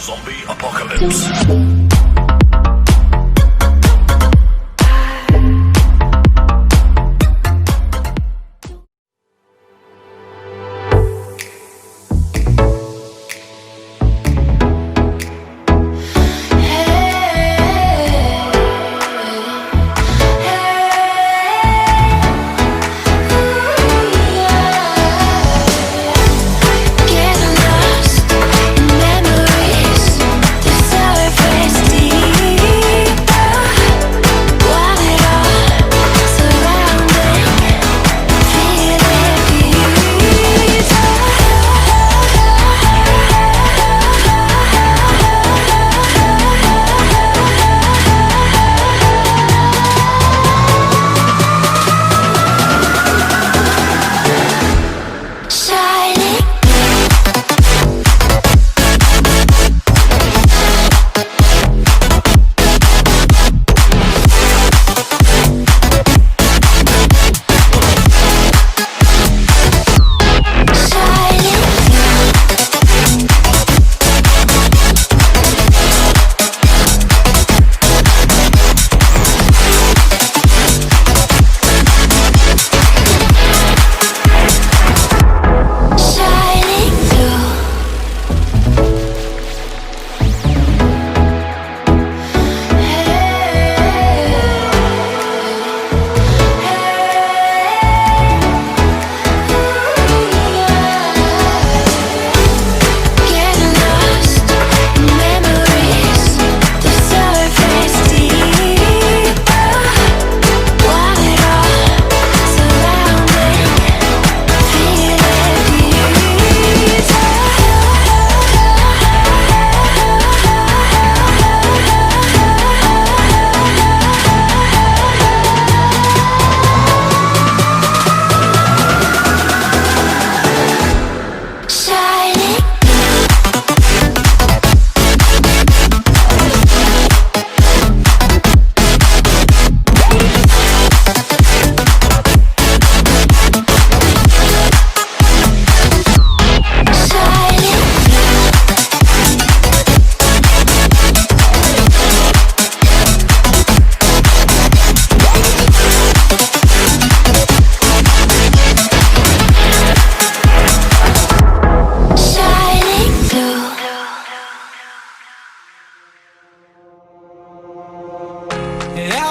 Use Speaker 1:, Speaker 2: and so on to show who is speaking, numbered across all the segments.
Speaker 1: Zombie apocalypse.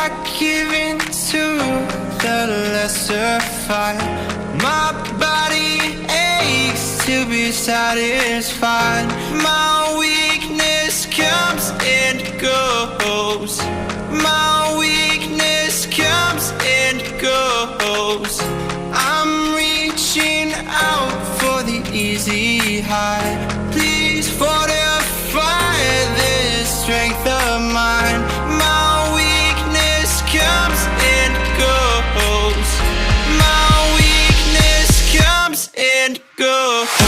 Speaker 2: I give in to the lesser fight. My body aches to be satisfied. My weakness comes and goes. My weakness comes and goes. I'm reaching out for the easy high. Please fortify this strength of mine. My weakness comes and goes. My weakness comes and goes.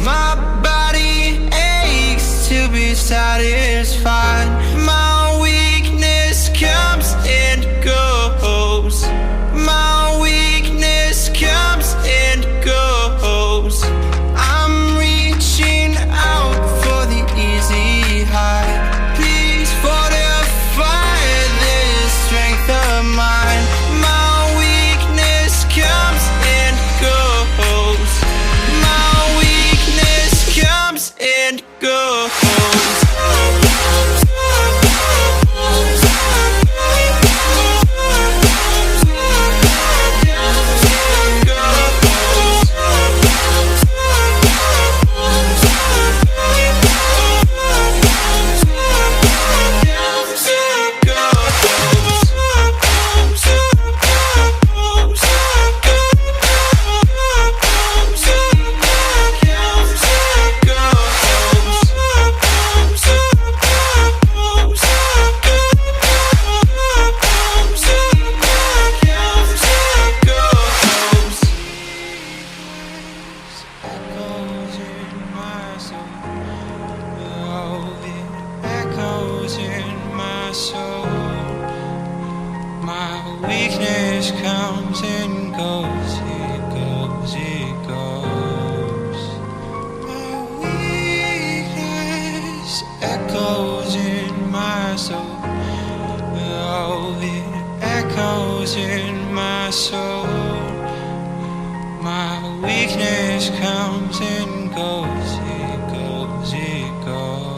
Speaker 2: My body aches to be satisfied. My weakness comes and goes. My weakness comes and goes. I'm reaching out for the easy high. Please fortify this strength of mine. My weakness comes and goes. My weakness comes and goes. weakness comes and goes, it goes, it goes. My weakness echoes in my soul. Oh, it echoes in my soul. My weakness comes and goes, it goes, it goes.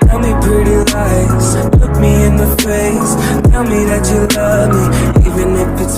Speaker 1: Tell me pretty lies, look me in the face. Tell me that you love me, even if it's